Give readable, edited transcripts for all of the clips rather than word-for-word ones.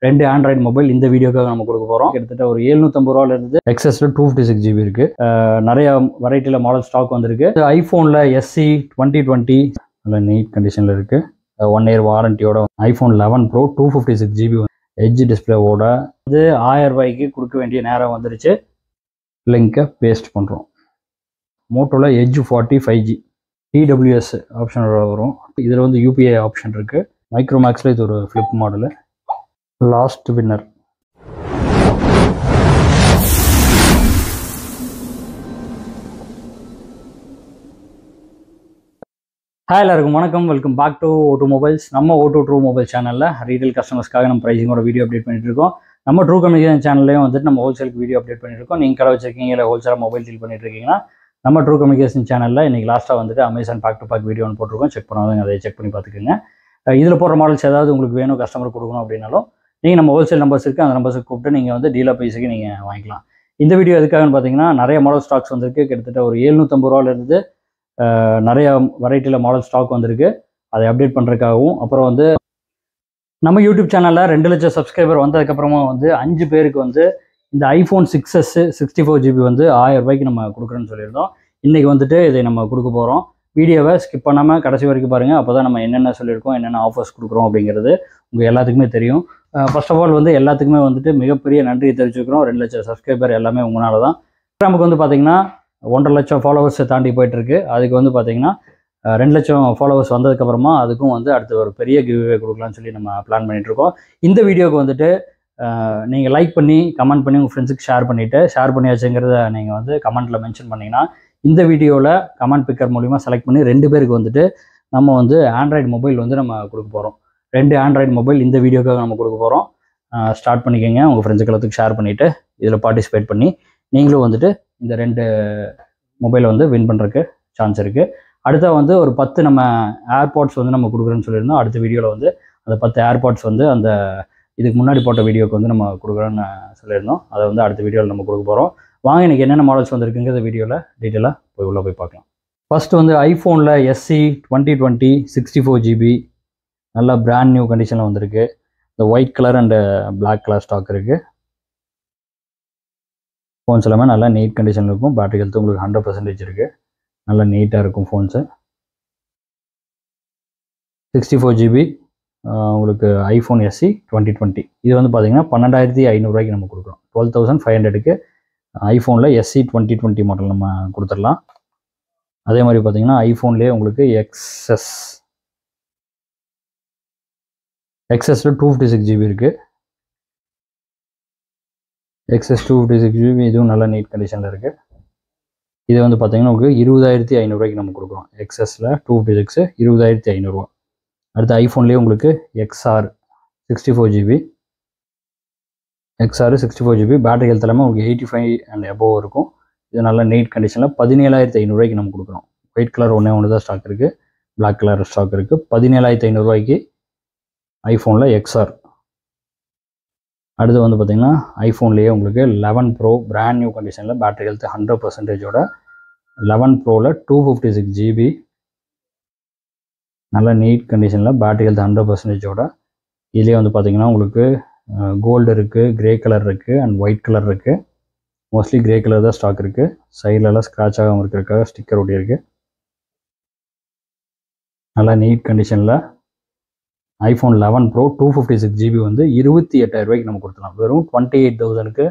ரெண்டு Android mobile இந்த வீடியோக்காக நம்ம கொடுக்க போகிறோம். கிட்டத்தட்ட ஒரு 750 ரூபாயிலிருந்து எக்ஸஸில் 256 GB இருக்குது. நிறைய வெரைட்டியில் மாடல் ஸ்டாக் வந்திருக்கு. ஐஃபோனில் SE 2020 நல்ல நீட் கண்டிஷனில் இருக்குது. 1 year வாரண்டியோட iPhone 11 Pro 256 GB எட்ஜ் டிஸ்பிளேவோட வந்து 1000 ரூபாய்க்கு கொடுக்க வேண்டிய நேரம் வந்துருச்சு. லிங்கை பேஸ்ட் பண்ணுறோம். மோட்டோவில் எட்ஜ் 40 5G TWS ஆப்ஷனோட வரும். இதில் வந்து UPI ஆப்ஷன் இருக்குது. மைக்ரோமேக்ஸில் இது ஒரு flip model. Last winner hi எல்லாருக்கும் வணக்கம். Welcome back to O2 mobiles. நம்ம O2 ட்ரூ மொபைல் சேனலில் ரீட்டைல் கஸ்டமர்ஸ்க்காக நம்ம ப்ரைஸிங்கோட வீடியோ அப்டேட் பண்ணிட்டு இருக்கோம். நம்ம ட்ரூ கம்யூனிகேஷன் சேனல்லையும் வந்துட்டு நம்ம ஹோல்சேலுக்கு வீடியோ அப்டேட் பண்ணிட்டு இருக்கோம். நீங்கள் கடை வச்சிருக்கீங்க இல்லை ஹோல்சேலாக மொபைல் டீல் பண்ணிட்டு இருக்கீங்கன்னா நம்ம ட்ரூ கம்யூனிகேஷன் சேனலில் இன்றைக்கி லாஸ்ட்டாக வந்துட்டு Amazon back to back video ஒன்று போட்டிருக்கோம். செக் பண்ணாதவங்க அதை செக் பண்ணி பார்த்துக்கோங்க. இதில் போடுற மாடல்ஸ் ஏதாவது உங்களுக்கு வேணும், கஸ்டமர் கொடுக்கணும் அப்படின்னாலும் நீங்கள் நம்ம ஹோல்சேல் நம்பர்ஸ் இருக்குது, அந்த நம்பர்ஸுக்கு கூப்பிட்டு நீங்கள் வந்து டீலர் ப்ரைஸுக்கு நீங்கள் வாங்கிக்கலாம். இந்த வீடியோ எதுக்காகன்னு பார்த்தீங்கன்னா நிறைய மாடல் ஸ்டாக்ஸ் வந்திருக்கு. கிட்டத்தட்ட ஒரு 750 ரூபாயிலிருந்து நிறைய வெரைட்டியில் மாடல் ஸ்டாக் வந்திருக்கு. அதை அப்டேட் பண்ணுறதுக்காகவும், அப்புறம் வந்து நம்ம யூடியூப் சேனலில் 2 லட்சம் சப்ஸ்கிரைபர் வந்ததுக்கப்புறமா வந்து 5 பேருக்கு வந்து இந்த ஐஃபோன் 6s 64 GB வந்து 1000 ரூபாய்க்கு நம்ம கொடுக்குறோன்னு சொல்லியிருந்தோம். இன்றைக்கி வந்துட்டு இதை நம்ம கொடுக்க போகிறோம். வீடியோவை ஸ்கிப் பண்ணாமல் கடைசி வரைக்கும் பாருங்கள். அப்போ தான் நம்ம என்னென்ன சொல்லியிருக்கோம், என்னென்ன ஆஃபர்ஸ் கொடுக்குறோம் அப்படிங்கிறது உங்கள் எல்லாத்துக்குமே தெரியும். ஃபர்ஸ்ட் ஆஃப் ஆல் வந்து எல்லாத்துக்குமே வந்துட்டு மிகப்பெரிய நன்றியை தெரிவிச்சுக்கிறோம். 2 லட்சம் சப்ஸ்கிரைபர் எல்லாமே உங்களால் தான். நமக்கு வந்து பார்த்திங்கன்னா 1.5 லட்சம் ஃபாலோவர்ஸை தாண்டி போயிட்டுருக்கு. அதுக்கு வந்து பார்த்திங்கன்னா 2 லட்சம் ஃபாலோவர்ஸ் வந்ததுக்கப்புறமா அதுக்கும் வந்து அடுத்து ஒரு பெரிய கிவ்வே கொடுக்கலான்னு சொல்லி நம்ம பிளான் பண்ணிகிட்ருக்கோம். இந்த வீடியோவுக்கு வந்துட்டு நீங்கள் லைக் பண்ணி கமெண்ட் பண்ணி உங்கள் ஃப்ரெண்ட்ஸுக்கு ஷேர் பண்ணியாச்சுங்கிறத நீங்கள் வந்து கமெண்ட்டில் மென்ஷன் பண்ணிங்கன்னா இந்த வீடியோவில் கமெண்ட் பிக்கர் மூலிமா செலக்ட் பண்ணி 2 பேருக்கு வந்துட்டு நம்ம வந்து ஆண்ட்ராய்டு மொபைல் வந்து நம்ம கொடுக்க போகிறோம். 2 ஆண்ட்ராய்டு மொபைல் இந்த வீடியோக்காக நம்ம கொடுக்க போகிறோம். ஸ்டார்ட் பண்ணிக்கோங்க. உங்கள் ஃப்ரெண்ட்ஸுக்கு எல்லாத்துக்கும் ஷேர் பண்ணிவிட்டு இதில் பார்ட்டிசிபேட் பண்ணி நீங்களும் வந்துட்டு இந்த 2 மொபைலை வந்து வின் பண்ணுறதுக்கு சான்ஸ் இருக்குது. அடுத்த வந்து ஒரு 10 நம்ம ஏர்பாட்ஸ் வந்து நம்ம கொடுக்குறோன்னு சொல்லியிருந்தோம். அடுத்த வீடியோவில் வந்து அந்த 10 ஏர்பாட்ஸ் வந்து அந்த இதுக்கு முன்னாடி போட்ட வீடியோக்கு வந்து நம்ம கொடுக்குறோன்னு சொல்லியிருந்தோம். அதை வந்து அடுத்த வீடியோவில் நம்ம கொடுக்க போகிறோம். வாங்க இன்றைக்கி என்னென்ன மாடல்ஸ் வந்துருக்குங்கிற வீடியோவில் டீட்டெயிலாக உள்ளே போய் பார்க்கலாம். ஃபஸ்ட்டு வந்து ஐஃபோனில் SE 2020 64 GB நல்லா பிராண்ட் நியூ கண்டிஷனில் வந்திருக்கு. இந்த white colour and black colour stock இருக்குது. ஃபோன்ஸ் எல்லாமே நல்லா நீட் கண்டிஷனில் இருக்கும். பேட்டரி ஹெல்த்து உங்களுக்கு 100% இருக்குது. நல்லா நீட்டாக இருக்கும் ஃபோன்ஸு. 64 GB உங்களுக்கு ஐஃபோன் SE 2020 இது வந்து பார்த்திங்கன்னா 12,500 ரூபாய்க்கு நம்ம கொடுக்குறோம். 12,500க்கு ஐஃபோனில் SE 2020 மாடல் நம்ம கொடுத்துடலாம். அதே மாதிரி பார்த்திங்கன்னா ஐஃபோன்லேயே உங்களுக்கு எக்ஸஸில் 256 GB இருக்குது. XS 256 GB இதுவும் நல்லா நீட் கண்டிஷனில் இருக்குது. இது வந்து பார்த்திங்கன்னா உங்களுக்கு 20,500 ரூபாய்க்கு நம்ம கொடுக்குறோம். எக்ஸஸில் 256 20,500 ரூபா. அடுத்து ஐஃபோன்லேயே உங்களுக்கு XR 64 GB பேட்டரி ஹெல்த் எல்லாமே உங்களுக்கு 85 அண்ட் எபோவ் இருக்கும். இது நல்லா நீட் கண்டிஷனில் 17,500 ரூபாய்க்கு நம்ம கொடுக்குறோம். ஒயிட் கலர் ஒன்று தான் ஸ்டாக் இருக்குது. பிளாக் கலர் ஸ்டாக் இருக்குது. 17,500 ரூபாய்க்கு ஐஃபோனில் XR. அடுத்து வந்து பார்த்திங்கன்னா ஐஃபோன்லேயே உங்களுக்கு 11 Pro பிராண்ட் நியூ கண்டிஷனில் பேட்டரி ஹெல்த் 100%ஓட 11 Proவில் 256 GB நல்ல நீட் கண்டிஷனில் பேட்டரி ஹெல்த் 100%ஓட. இதுலேயே வந்து பார்த்திங்கன்னா உங்களுக்கு கோல்டு இருக்குது, கிரே கலர் இருக்குது அண்ட் ஒயிட் கலர் இருக்குது. மோஸ்ட்லி கிரே கலர் தான் ஸ்டாக் இருக்குது. சைட்லலாம் ஸ்க்ராட்ச் ஆகாமல் இருக்கிறதுக்காக ஸ்டிக்கர் ஒட்டியிருக்கு. நல்லா நீட் கண்டிஷனில் ஐஃபோன் 11 Pro 256 GB வந்து 28,000 ரூபாய்க்கு நம்ம கொடுத்துலாம். வெறும் 28,000க்கு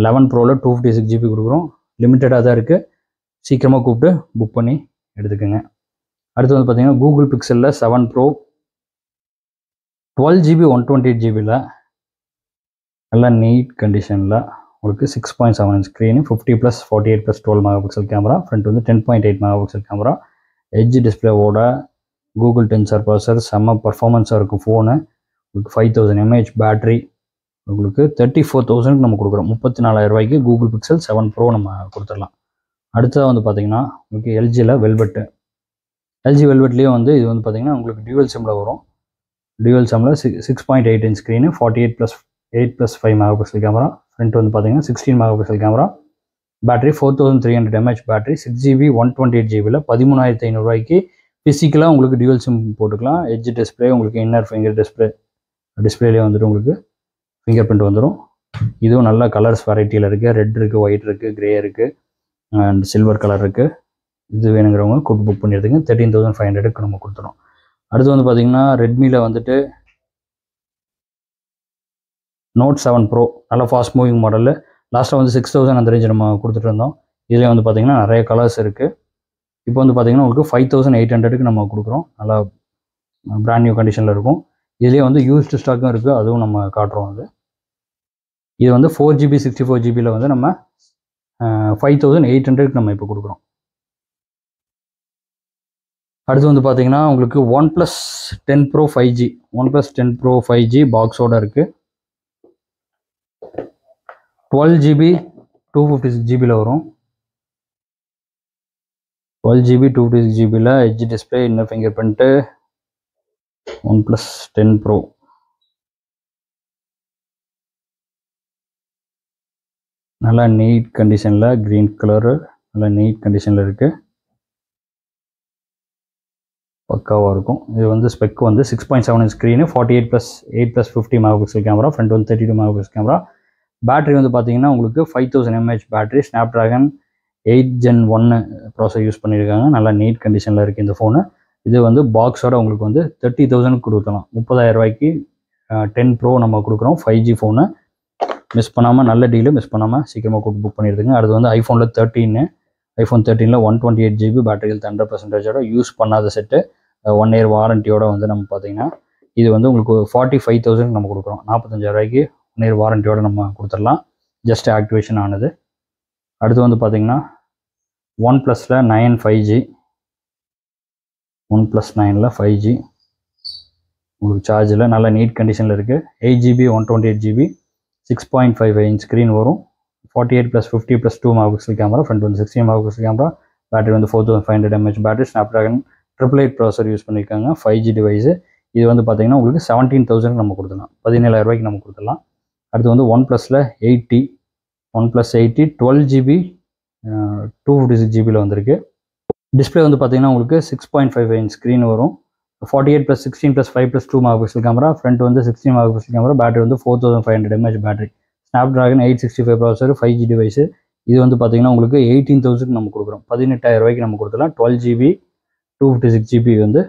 11 Proவில் 256 GB கொடுக்குறோம். லிமிட்டடாக தான் இருக்குது. சீக்கிரமாக கூப்பிட்டு புக் பண்ணி எடுத்துக்கோங்க. அடுத்து வந்து பார்த்திங்கன்னா கூகுள் பிக்சலில் 7 Pro 12 GB 128 GBயில் நல்லா நீட் கண்டிஷனில் உங்களுக்கு 6.7 ஸ்க்ரீனு 50+48+12 MP கேமரா. ஃப்ரண்ட் வந்து 10.8 MP கேமரா. எட்ஜ் டிஸ்பிளேவோட கூகுள் டென்சர் ப்ராசஸர் செம்ம பர்ஃபார்மன்ஸாக இருக்கும் ஃபோனு. உங்களுக்கு 5000 mAh பேட்ரி. உங்களுக்கு 34,000க்கு நம்ம கொடுக்குறோம். 34,000 ரூபாய்க்கு கூகுள் பிக்சல் 7 Pro நம்ம கொடுத்துடலாம். அடுத்ததாக வந்து பார்த்திங்கன்னா உங்களுக்கு LGயில் LG வெல்வெட்லேயும் வந்து இது வந்து பார்த்திங்கன்னா உங்களுக்கு டியூவல் சிம்மில் வரும். டியூவல் சிம்மில் 6.8 inch screen 48+8+5 MP camera. Front வந்து பார்த்திங்கன்னா 16 MP camera. Battery 4300 mAh battery. 6 GB 128 GBயில் 13,500 ரூபாய்க்கு ஃபிசிக்கலாக உங்களுக்கு டியூவல் சிம் போட்டுக்கலாம். எட்ஜ் டிஸ்பிளே உங்களுக்கு இன்னர் ஃபிங்கர் டிஸ்பிளேலேயே வந்துட்டு உங்களுக்கு ஃபிங்கர் பிரிண்ட் வந்துடும். இதுவும் நல்ல கலர்ஸ் வெரைட்டியில் இருக்குது. ரெட் இருக்குது, ஒயிட் இருக்குது, க்ரே இருக்குது அண்ட் சில்வர் கலர் இருக்குது. இது வேணுங்கிறவங்க கூப்பிட்டு புக் பண்ணிடுதுங்க. 13,500க்கு நம்ம கொடுத்துறோம். அடுத்து வந்து பார்த்திங்கன்னா ரெட்மியில் வந்துட்டு Note 7 Pro நல்ல ஃபாஸ்ட் மூவிங் மாடலில் லாஸ்ட்டாக வந்து 6,000 அந்த ரேஞ்ச் நம்ம கொடுத்துட்டு இருந்தோம். இதில் வந்து பார்த்திங்கன்னா நிறைய கலர்ஸ் இருக்குது. இப்போ வந்து பார்த்திங்கன்னா உங்களுக்கு 5,800க்கு நம்ம கொடுக்குறோம். நல்லா பிராண்ட் நியூ கண்டிஷனில் இருக்கும். இதுலேயே வந்து யூஸ்டு ஸ்டாக்கும் இருக்குது, அதுவும் நம்ம காட்டுறோம். இது வந்து 4GB 64GBயில் வந்து நம்ம 5,800க்கு நம்ம இப்போ கொடுக்குறோம். அடுத்து வந்து பார்த்திங்கன்னா உங்களுக்கு OnePlus 10 Pro 5G OnePlus 10 Pro 5G பாக்ஸோடு இருக்குது. 12GB 256GBயில் வரும். 12GB 256GBயில் edge display, inner finger print, OnePlus 10 Pro. நல்லா நீட் கண்டிஷனில் க்ரீன் கலரு நல்லா நீட் கண்டிஷனில் இருக்குது. பக்காவாக இருக்கும். இது வந்து ஸ்பெக் வந்து 6.7 inch screen, 48+8+50 megapixel camera, front வந்து 32 மெகாபிக்சல் கேமரா. பேட்டரி வந்து பார்த்தீங்கன்னா உங்களுக்கு 5000 mAh battery, Snapdragon 8 Gen 1 processor use பண்ணியிருக்காங்க. நல்லா நீட் கண்டிஷனில் இருக்குது இந்த ஃபோனு. இது வந்து பாக்ஸோட உங்களுக்கு வந்து 30,000 கொடுக்கலாம். 30,000 ரூபாய்க்கு 10 Pro நம்ம கொடுக்குறோம். 5G ஃபோனு மிஸ் பண்ணாமல், நல்ல டீலு, மிஸ் பண்ணாமல் சீக்கிரமாக கூப்பிட்டு புக் பண்ணிடுதுங்க. அடுத்து வந்து ஐஃபோனில் 13 iPhone 13ல் 128GB பேட்டரி ஹெல்த் 100%ஓட யூஸ் பண்ணாத செட்டு, 1 year வாரண்டியோட வந்து நம்ம பார்த்தீங்கன்னா இது வந்து உங்களுக்கு 45,000 நம்ம கொடுக்குறோம். 45,000 ரூபாய்க்கு 1 year வாரண்டியோட நம்ம கொடுத்துடலாம். ஜஸ்ட் ஆக்டிவேஷன் ஆனது. அடுத்து வந்து பார்த்தீங்கன்னா OnePlusல 9 5G OnePlus 9ல் 5G உங்களுக்கு சார்ஜில் நல்ல நீட் கண்டிஷனில் இருக்குது. 8GB 128GB 6.55 inch ஸ்க்ரீன் வரும். 48+50+2 மெகாபிக்சல் கேமரா, ஃப்ரண்ட் வந்து 16 மெகாபிக்சல் கேமரா, பேட்டரி வந்து 4500 mAh battery, Snapdragon 888 processor use பண்ணியிருக்காங்க. 5G device. இது வந்து பார்த்தீங்கன்னா உங்களுக்கு 17,000 நம்ம கொடுத்துடலாம். 17,000 ரூபாய்க்கு நம்ம கொடுத்துடலாம். அடுத்து வந்து OnePlusல 80 OnePlus 80 12GB 256GBயில் வந்திருக்கு. டிஸ்பிளே வந்து பார்த்தீங்கன்னா உங்களுக்கு 6.55 inch ஸ்க்ரீன் வரும். 48+16+5+2 மெகாபிக்சல் கேமரா, ஃப்ரண்ட் வந்து 16 மெகாபிக்சல் கேமரா, பேட்டரி வந்து 4500 mAh battery, Snapdragon 865 processor, 5G device. இது வந்து பார்த்தீங்கன்னா உங்களுக்கு 18,000 நம்ம கொடுக்குறோம். 18,000 ரூபாய்க்கு நம்ம கொடுத்துலாம். 12GB 256GB வந்து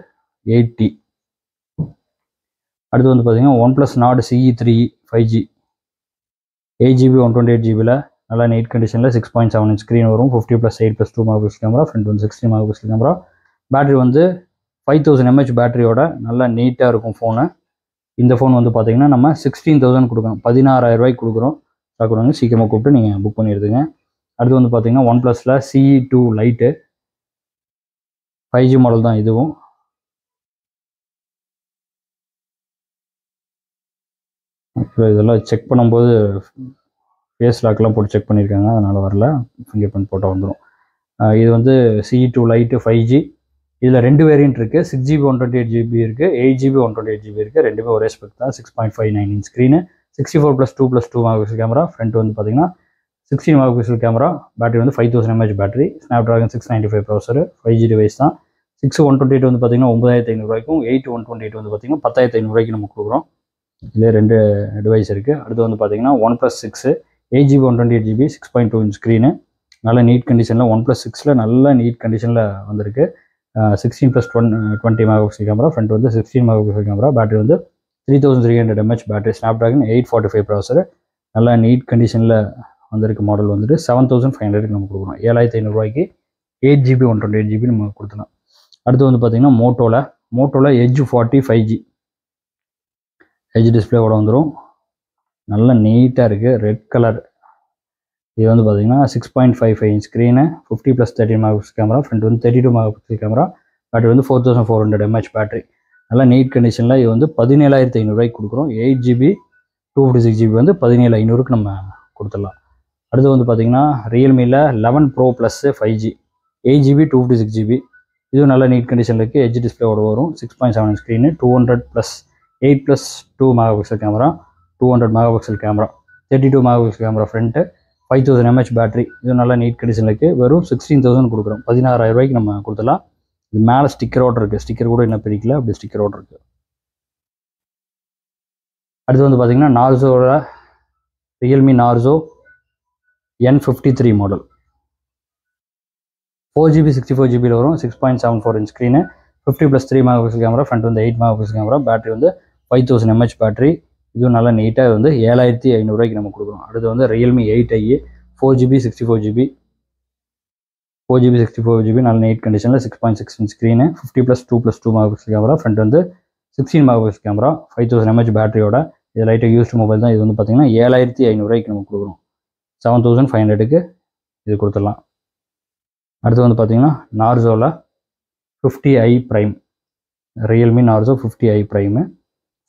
80. அடுத்து வந்து பார்த்தீங்கன்னா OnePlus Nord CE3 5G 8GB 128GBயில் நல்லா நீட் கண்டிஷனில் 6.7 inch ஸ்க்ரீன் வரும். 50+8+2 மெகாபிக்சல் கேமரா, ஃப்ரண்ட் வந்து 16 மெகாபிக்சல் கேமரா, பேட்டரி வந்து 5000 mAh பேட்டரியோட நல்லா நீட்டாக இருக்கும் ஃபோனு. இந்த ஃபோன் வந்து பார்த்தீங்கன்னா நம்ம 16,000 கொடுக்குறோம். 16,000 ரூபாய்க்கு கொடுக்குறோம். பார்க்குறவங்க சீக்கிரமாக கூப்பிட்டு நீங்கள் புக் பண்ணிடுதுங்க. அடுத்து வந்து பார்த்தீங்கன்னா OnePlusல CE2 Lite 5G மாடல் தான் இதுவும். ஆக்சுவலாக இதெல்லாம் செக் பண்ணும்போது ஃபேஸ் லாக்லாம் போட்டு செக் பண்ணியிருக்காங்க, அதனால் வரல. ஃபிங்கர் பிரிண்ட் போட்டால் வந்துடும். இது வந்து CE2 Lite 5G. இதில் 2 வேரியன்ட் இருக்குது. 6GB 128GB இருக்குது, 8GB 128GB இருக்குது. ரெண்டுமே ஒரே ஸ்பெக் தான். 6.59 inch screen, 64+2+2 megapixel camera, front வந்து பார்த்தீங்கன்னா 16 மெகாபிக்சல் கேமரா, பேட்டரி வந்து 5000 mAh battery, Snapdragon 695 processor, 5G device தான். 6 128 வந்து பார்த்தீங்கன்னா 9,500 ரூபாய்க்கும், 8 128 வந்து பார்த்தீங்கன்னா 10,500 ரூபாய்க்கு நம்ம கொடுக்குறோம். இதில் 2 டிவைஸ் இருக்குது. அடுத்து வந்து பார்த்தீங்கன்னா OnePlus 6 8GB 128GB 6.2 inch screen, நல்ல நீட் கண்டிஷனில் OnePlus 6ல் நல்ல நீட் கண்டிஷனில் வந்திருக்கு. 16+20 மெகாபிக்சல் கேமரா, ஃப்ரண்ட் வந்து 16 மெகாபிக்சல் கேமரா, பேட்டரி வந்து 3300 mAh பேட்டரி, ஸ்னாப்ட்ராகன் 845 ப்ராசஸர், நல்லா நீட் கண்டிஷனில் வந்திருக்க மாடல் வந்துட்டு 7,500க்கு நம்ம கொடுக்குறோம். 7,500 ரூபாய்க்கு 8GB 128GB நம்ம கொடுத்துலாம். அடுத்து வந்து பார்த்தீங்கன்னா மோட்டோவில் எட்ஜ் 40 5G எட்ஜ் டிஸ்பிளேவோட வந்துடும். நல்ல நீட்டாக இருக்குது, ரெட் கலர். இது வந்து பார்த்தீங்கன்னா 6.55 inch screen, 50+13 megapixel camera, front வந்து 32 மெகாபிக்சல் கேமரா, பேட்டரி வந்து 4400 mAh பேட்டரி, நல்லா நீட் கண்டிஷனில். இது வந்து 17,500 ரூபாய்க்கு கொடுக்குறோம். 8GB 256GB வந்து 17,500க்கு நம்ம கொடுத்துடலாம். அடுத்து வந்து பார்த்தீங்கன்னா ரியல்மியில் 11 Pro Plus 5G 8GB 256GB. இதுவும் நல்ல நீட் கண்டிஷனில் இருக்குது. எட்ஜ் டிஸ்பிளேவோட வரும். 6.7 inch screen, 200+8+2 megapixel camera, 200 megapixel camera, 32 megapixel camera, front 5000 mAh battery. இது நல்லா நீட் கண்டிஷனில் இருக்குது. வெறும் 16,000 கொடுக்குறோம். 16,000 ரூபாய்க்கு நம்ம கொடுத்துடலாம். இது மேலே ஸ்டிக்கரோடு இருக்குது. ஸ்டிக்கர் கூட இன்னும் பிரிக்கல, அப்படி ஸ்டிக்கரோடு இருக்குது. அடுத்து வந்து பார்த்தீங்கன்னா நார்ஸோட Realme Narzo N53 model 4GB 64GB வரும். 6.74 inch screen, 50+3 megapixel camera, front வந்து 8 மெகாபிக்சல் கேமரா, பேட்டரி வந்து 5000 mAh பேட்டரி. இதுவும் நல்லா நீட்டாக வந்து 7500 நம்ம கொடுக்குறோம். அடுத்து வந்து ரியல்மி 8i 4GB 64GB நல்ல நீட் கண்டிஷனில் 6.6 inch screen, 50+2+2 megapixel camera, front வந்து 16 மெகாபிக்சல் கேமரா, 5000 mAh பேட்டரியோட. இது லைட்டாக யூஸ்டு மொபைல் தான். இது வந்து பார்த்தீங்கன்னா 7500 நம்ம கொடுக்குறோம். 7500க்கு இது கொடுத்துடலாம். அடுத்து வந்து பார்த்தீங்கன்னா நார்சோவில் 50i prime, Realme Narzo 50i prime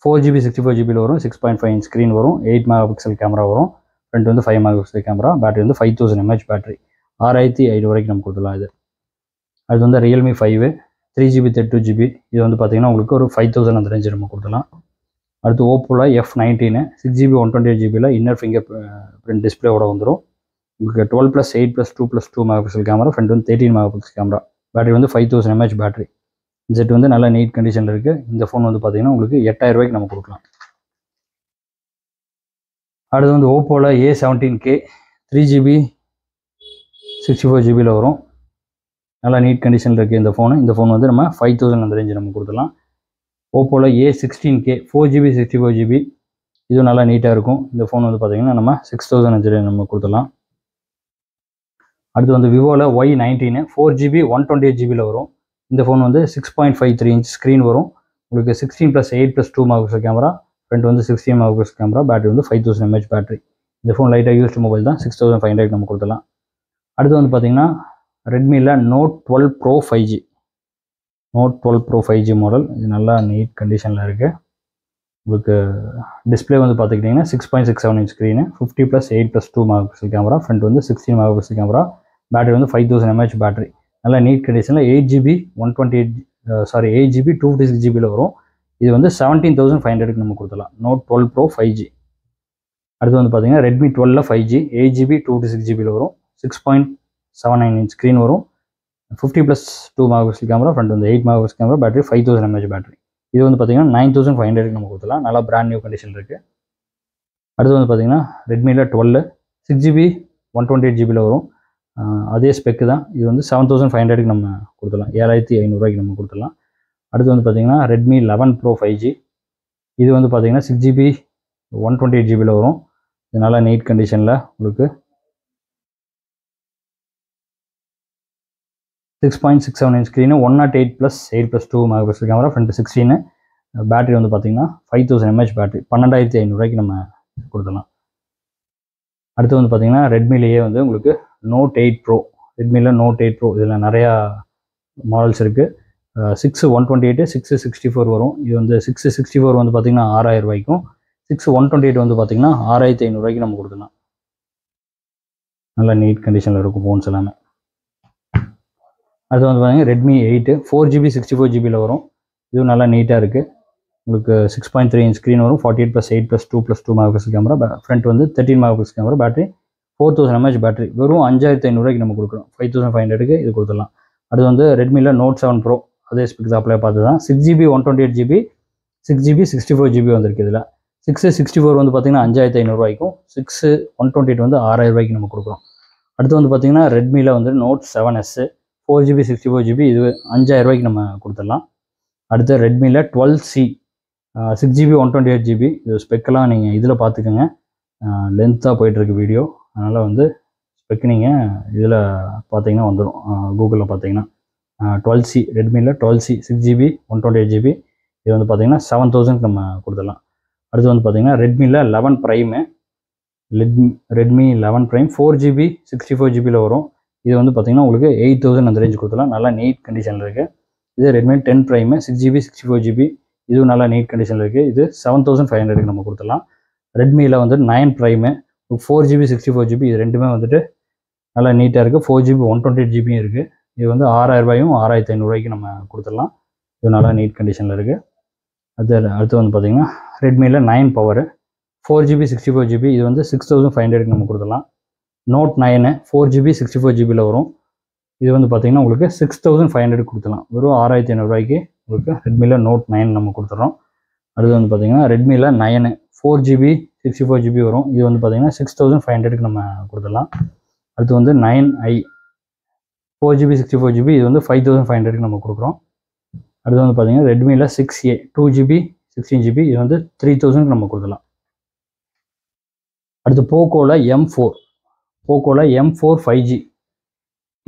4GB 64GB வரும். 6.5 இன்ச் ஸ்க்ரீன் வரும். 8 மெகாபிக்சல் கேமரா வரும். ஃப்ரண்ட் வந்து 5 மெகாபிக்சல் கேமரா, பேட்டரி வந்து 5000 mAh பேட்டரி. 6500 நம்ம கொடுத்துடலாம் இது. அது வந்து ரியல்மி 5 3GB 32GB. இது வந்து பார்த்தீங்கன்னா உங்களுக்கு ஒரு 5000 அந்த ரேஞ்சு நம்ம கொடுத்துடலாம். அடுத்து ஓப்போவில் F19 6GB 128GB inner finger print டிஸ்பிளேவோட வந்துடும். உங்களுக்கு 12+8+2+2 மெகாபிக்சல் கேமரா, ஃப்ரண்ட் வந்து 13 மெகாபிக்சல் கேமரா, பேட்டரி வந்து 5000 mAh பேட்டரி. இந்த செட் வந்து நல்ல நீட் கண்டிஷனில் இருக்குது. இந்த ஃபோன் வந்து பார்த்தீங்கன்னா உங்களுக்கு 8000 நம்ம கொடுக்கலாம். அடுத்து வந்து ஓப்போவில் A17K 3GB 64GB வரும். நல்லா நீட் கண்டிஷனில் இருக்குது இந்த ஃபோனு. இந்த ஃபோன் வந்து நம்ம 5000 அந்த ரேஞ்சு நம்ம கொடுத்துடலாம். ஓப்போவில் A16K 4GB 64GB இதுவும் நல்லா நீட்டாக இருக்கும். இந்த ஃபோன் வந்து பார்த்தீங்கன்னா நம்ம 6000 அந்த நம்ம கொடுத்துடலாம். அடுத்து வந்து விவோவில் Y19 4GB 128GB வரும். இந்த ஃபோன் வந்து 6.53 இன்ச் ஸ்க்ரீன் வரும். உங்களுக்கு 16+8+2 மெகாபிக்சல் கேமரா, ஃப்ரண்ட் வந்து 16 மெகாபிக்சல் கேமரா, பேட்டரி வந்து 5000 mAh பேட்டரி. இந்த ஃபோன் லைட்டாக யூஸ்டு மொபைல் தான். 6500 நம்ம கொடுத்துடலாம். அடுத்து வந்து பார்த்தீங்கன்னா ரெட்மியில் Note 12 Pro 5G Note 12 Pro 5G model. இது நல்லா நீட் கண்டிஷனில் இருக்குது. உங்களுக்கு டிஸ்பிளே வந்து பார்த்துக்கிட்டிங்கன்னா 6.67 inch screen, 50+8+2 megapixel camera, front வந்து 16 மெகாபிக்சல் கேமரா, பேட்டரி வந்து 5000 mAh பேட்டரி. நல்லா நீட் கண்டிஷனில் 8GB 256GB வரும். இது வந்து 17500 நம்ம கொடுத்துடலாம். Note 12 Pro 5G. அடுத்து வந்து பார்த்தீங்கன்னா ரெட்மி 12 5G 8GB 256GB வரும். 6.79 இன்ச் ஸ்க்ரீன் வரும். 50+2 மெகாபிக்சல் கேமரா, ஃப்ரண்ட் வந்து 8 megapixel camera, battery 5000 mAh battery. இது வந்து பார்த்தீங்கன்னா 9500 நம்ம கொடுத்துடலாம். நல்லா பிராண்ட் நியூ கண்டிஷன் இருக்குது. அடுத்து வந்து பார்த்தீங்கன்னா ரெட்மியில் 12 6GB 128GB வரும். அதே ஸ்பெக்கு தான். இது வந்து 7500 நம்ம கொடுத்துடலாம். 7500 நம்ம கொடுத்துடலாம். அடுத்து வந்து பார்த்தீங்கன்னா ரெட்மி 11 Pro 5G. இது வந்து பார்த்தீங்கன்னா 6GB 128GB வரும். இது நல்லா நீட் கண்டிஷனில் உங்களுக்கு 6.67 inch screen, 108+8+2 megapixel camera, front 16, battery வந்து பார்த்தீங்கன்னா 5000 mAh பேட்டரி. 12500 நம்ம கொடுத்துடலாம். அடுத்து வந்து பார்த்தீங்கன்னா ரெட்மிலேயே வந்து உங்களுக்கு Note 8 Pro, ரெட்மியில் Note 8 Pro இதில் நிறையா மாடல்ஸ் இருக்குது. 6/128 6/64 வரும். இது வந்து 6/64 வந்து பார்த்தீங்கன்னா 6000 6/128 வந்து பார்த்தீங்கன்னா 6500 நம்ம கொடுத்துடலாம். நல்லா நீட் கண்டிஷனில் இருக்கும் ஃபோன்ஸ் எல்லாமே. அடுத்து வந்து பார்த்தீங்கன்னா ரெட்மி 8 4GB 64GB வரும். இதுவும் நல்லா நீட்டாக இருக்குது. உங்களுக்கு 6.3 இன்ச் ஸ்க்ரீன் வரும். 48+8+2+2 மெகாபிக்சல் கேமரா, ஃப்ரண்ட் வந்து 13 megapixel camera, battery 4000 mAh battery. வெறும் 5500 நம்ம கொடுக்குறோம். 5500 இது கொடுத்துடலாம். அடுத்து வந்து ரெட்மியில் Note 7 Pro அதே ஸ்பெக்ஸ் அப்ளை பார்த்து தான் 6GB 128GB 6GB 64GB வந்திருக்கு. இதில் 6/64 வந்து பார்த்தீங்கன்னா 5500 6/128 வந்து 6000 நம்ம கொடுக்குறோம். அடுத்து வந்து பார்த்தீங்கன்னா ரெட்மியில் வந்து Note 7S 4GB 64GB இது 5000 நம்ம கொடுத்துடலாம். அடுத்து ரெட்மியில் 12C 6GB 128GB இது ஸ்பெக்கெல்லாம் நீங்கள் இதில் பார்த்துக்கோங்க. லென்த்தாக போயிட்டுருக்கு வீடியோ. அதனால் வந்து ஸ்பெக் நீங்கள் இதில் பார்த்தீங்கன்னா வந்துடும். கூகுளில் பார்த்தீங்கன்னா 12C ரெட்மியில் 12C 6GB 128GB இது வந்து பார்த்தீங்கன்னா 7000 நம்ம கொடுத்துடலாம். அடுத்து வந்து பார்த்தீங்கன்னா ரெட்மியில் 11 prime Redmi 11 prime 4GB 64GB வரும். இது வந்து பார்த்தீங்கன்னா உங்களுக்கு 8000 அந்த ரேஞ்சு கொடுத்துடலாம். நல்லா நீட் கண்டிஷனில் இருக்குது. இது ரெட்மி 10 ப்ரைமு 6GB 64GB இதுவும் நல்லா நீட் கண்டிஷனில் இருக்குது. இது 7500 நம்ம கொடுத்துடலாம். ரெட்மியில் வந்து 9 ப்ரைமு 4GB 64GB இது ரெண்டுமே வந்துட்டு நல்லா நீட்டாக இருக்குது. 4GB 128GB இருக்குது. இது வந்து 6000 6500 நம்ம கொடுத்துடலாம். இது நல்லா நீட் கண்டிஷனில் இருக்குது. அடுத்து வந்து பார்த்தீங்கன்னா ரெட்மியில் 9 பவர் 4GB 64GB இது வந்து 6500 நம்ம கொடுத்துடலாம். Note 9 4GB 64GB வரும். இது வந்து பார்த்தீங்கன்னா உங்களுக்கு 6500 கொடுத்துடலாம். வெறும் 6500 உங்களுக்கு ரெட்மியில் Note 9 நம்ம கொடுத்துட்றோம். அடுத்து வந்து பார்த்தீங்கன்னா ரெட்மியில் 9 4GB 64GB வரும். இது வந்து பார்த்தீங்கன்னா 6500க்கு நம்ம கொடுத்துடலாம். அடுத்து வந்து 9i 4GB 64GB, இது வந்து 5500க்கு நம்ம கொடுக்குறோம். அடுத்து வந்து பார்த்தீங்கன்னா ரெட்மியில் 6a 2GB 16GB, இது வந்து 3000க்கு நம்ம கொடுத்துடலாம். அடுத்து போக்கோவில் M4 5G,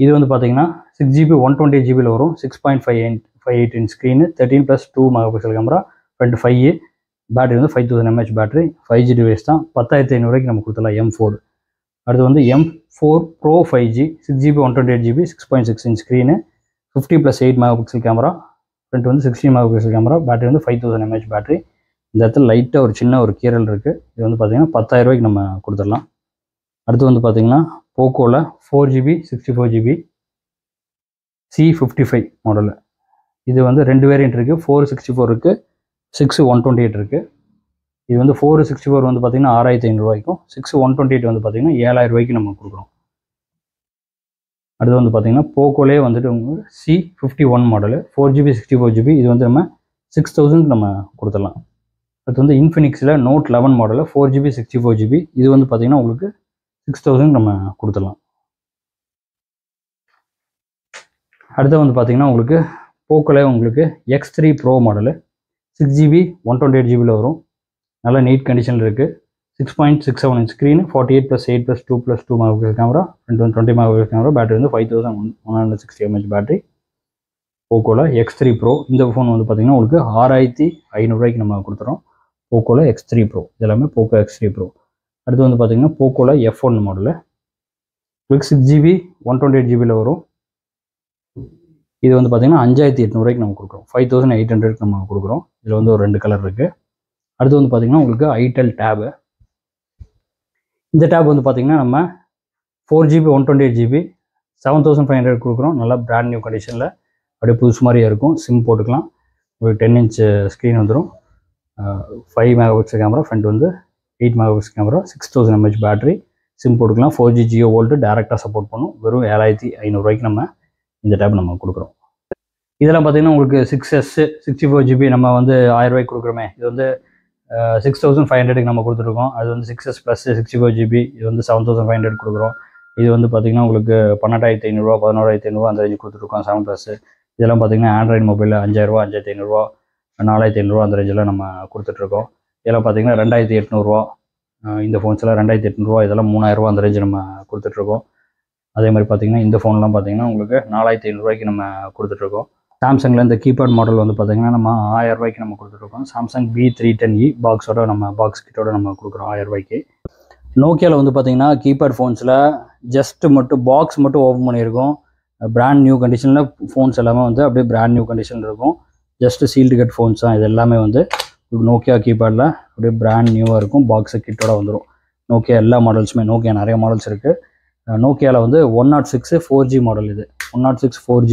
இது வந்து பார்த்தீங்கன்னா 6GB 128GBயில் வரும். 6.58 inch screen, 13+2 megapixel camera, front 5, battery வந்து 5000 mAh பேட்டரி, 5G டிவைஸ் தான். 10500க்கு நம்ம கொடுத்துடலாம் M4. அடுத்து வந்து M4 Pro 5G 6GB 128GB, 6.6 inch screen, 50+8 megapixel camera, front வந்து 16 மெகாபிக்சல் கேமரா, பேட்டரி வந்து 5000 mAh பேட்டரி. இந்த இடத்துல லைட்டாக ஒரு சின்ன ஒரு கீரல் இருக்குது. இது வந்து பார்த்தீங்கன்னா 10000க்கு நம்ம கொடுத்துடலாம். அடுத்து வந்து பார்த்தீங்கன்னா போக்கோவில் 4GB 64GB C55 மாடலு, இது வந்து 2 வேரியன்ட் இருக்குது. 464 இருக்குது, 6128 இருக்குது. இது வந்து 464 வந்து பார்த்தீங்கன்னா 6500 6128 வந்து பார்த்தீங்கன்னா 7000 நம்ம கொடுக்குறோம். அடுத்து வந்து பார்த்தீங்கன்னா போக்கோலே வந்துட்டு உங்களுக்கு C51 மாடலு 4GB 64GB, இது வந்து நம்ம 6000க்கு நம்ம கொடுத்துடலாம். அடுத்து வந்து இன்ஃபினிக்ஸில் Note 11 மாடலு 4GB 64GB, இது வந்து பார்த்தீங்கன்னா உங்களுக்கு 6000க்கு நம்ம கொடுத்துடலாம். அடுத்து வந்து பார்த்தீங்கன்னா உங்களுக்கு போக்கோலே உங்களுக்கு X3 Pro மாடலு 6GB 128GBயில் வரும். நல்ல நீட் கண்டிஷனில் இருக்குது. 6.67 inch screen, 48+8+2+2 megapixel camera, front வந்து 20 மெகாபிக்சல் கேமரா, பேட்டரி வந்து 5160 mAh பேட்டரி. போக்கோவில் X3 Pro, இந்த ஃபோன் வந்து பார்த்தீங்கன்னா உங்களுக்கு 6500க்கு நம்ம கொடுத்துறோம். போக்கோவில் X3 Pro, இதெல்லாமே போக்கோ X3 Pro. அடுத்து வந்து பார்த்தீங்கன்னா போக்கோவில் F1 மாடலு 6GB 128GBயில் வரும். இது வந்து பார்த்தீங்கன்னா 5800க்கு நம்ம கொடுக்குறோம். 5800க்கு நம்ம கொடுக்குறோம். இதில் வந்து ஒரு 2 கலர் இருக்குது. அடுத்து வந்து பார்த்தீங்கன்னா உங்களுக்கு ஐடெல் டேபு. இந்த டேப் வந்து பார்த்தீங்கன்னா நம்ம 4GB 128GB 7500 கொடுக்குறோம். நல்லா பிராண்ட் நியூ கண்டிஷனில் அப்படியே புதுசு மாதிரியே இருக்கும். சிம் போட்டுக்கலாம். ஒரு 10 இன்ச் ஸ்க்ரீன் வந்துடும். 5 மெகாபிக்சல் கேமரா, ஃப்ரண்ட் வந்து 8 megapixel camera, 6000 mAh battery, sim போட்டுக்கலாம். 4G Jio வோல்ட்டு டேரெக்டாக சப்போர்ட் பண்ணும். வெறும் 7500 நம்ம இந்த டேப் நம்ம கொடுக்குறோம். இதெல்லாம் பார்த்தீங்கன்னா உங்களுக்கு 6S 64GB நம்ம வந்து 1000 கொடுக்குறோமே, இது வந்து 6500க்கு நம்ம கொடுத்துருக்கோம். அது வந்து 6S + 64GB, இது வந்து 7500 கொடுக்குறோம். இது வந்து பார்த்தீங்கன்னா உங்களுக்கு 12500 11500 அந்த ரேஞ்சு கொடுத்துருக்கோம் 7+. இதெல்லாம் பார்த்தீங்கன்னா ஆண்ட்ராய்டு மொபைலில் 5000 5500 4500 அந்த ரேஞ்சில் நம்ம கொடுத்துட்ருக்கோம். இதெல்லாம் பார்த்தீங்கன்னா 2800 இந்த ஃபோன்ஸ்லாம் 2800, இதெல்லாம் 3000 அந்த ரேஞ்சு நம்ம கொடுத்துட்ருக்கோம். அதே மாதிரி பார்த்தீங்கன்னா இந்த ஃபோன்லாம் பார்த்தீங்கன்னா உங்களுக்கு 4500 நம்ம கொடுத்துட்ருக்கோம். சாம்சங்கில் இந்த கீபேட் மாடல் வந்து பார்த்தீங்கன்னா நம்ம 1000 நம்ம கொடுத்துட்ருக்கோம். சாம்சங் B310E பாக்ஸோட நம்ம பாக்ஸ் கிட்டோட நம்ம கொடுக்குறோம் 1000. நோக்கியாவில் வந்து பார்த்தீங்கன்னா கீபேட் ஃபோன்ஸில் ஜஸ்ட் மட்டும் பாக்ஸ் மட்டும் ஓப்பன் பண்ணியிருக்கோம். பிராண்ட் நியூ கண்டிஷனில் ஃபோன்ஸ் எல்லாமே வந்து அப்படியே பிராண்ட் நியூ கண்டிஷனில் இருக்கும். ஜஸ்ட் சீல்டு கட் ஃபோன்ஸ் தான் இது எல்லாமே வந்து நோக்கியா கீபேடில் அப்படியே பிராண்ட் நியூவாக இருக்கும். பாக்ஸு கிட்டோட வந்துடும். நோக்கியா எல்லா மாடல்ஸுமே, நோக்கியா நிறைய மாடல்ஸ் இருக்குது. நோக்கியாவில் வந்து 106 4G மாடல், இது 106 4G.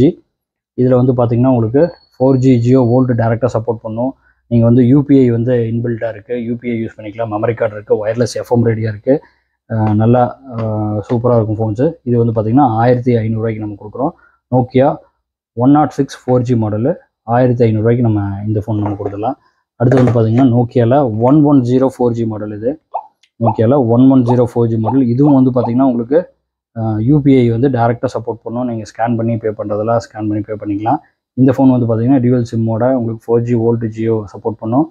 இதில் வந்து பார்த்தீங்கன்னா உங்களுக்கு 4G Jio வோல்ட் டேரெக்டாக சப்போர்ட் பண்ணும். நீங்கள் வந்து UPI வந்து இன்பில்ட்டாக இருக்குது, UPI யூஸ் பண்ணிக்கலாம். மெமரி கார்டு இருக்குது, ஒயர்லெஸ் FM ரேடியோ இருக்குது. நல்லா சூப்பராக இருக்கும் ஃபோன்ஸு. இது வந்து பார்த்தீங்கன்னா 1500 நம்ம கொடுக்குறோம். நோக்கியா 106 4G மாடலு 1500 நம்ம இந்த ஃபோன் நம்ம கொடுத்துடலாம். அடுத்து வந்து பார்த்தீங்கன்னா நோக்கியாவில் 110 4G மாடல், இது நோக்கியாவில் 110 4G மாடல். இதுவும் வந்து பார்த்தீங்கன்னா உங்களுக்கு UPI வந்து டேரெக்டாக சப்போர்ட் பண்ணும். நீங்கள் ஸ்கேன் பண்ணி பே பண்ணுறதெல்லாம் ஸ்கேன் பண்ணி பே பண்ணிக்கலாம். இந்த ஃபோன் வந்து பார்த்தீங்கன்னா டியூவல் சிம்மோட உங்களுக்கு 4G வோல்ட் Jio சப்போர்ட் பண்ணும்.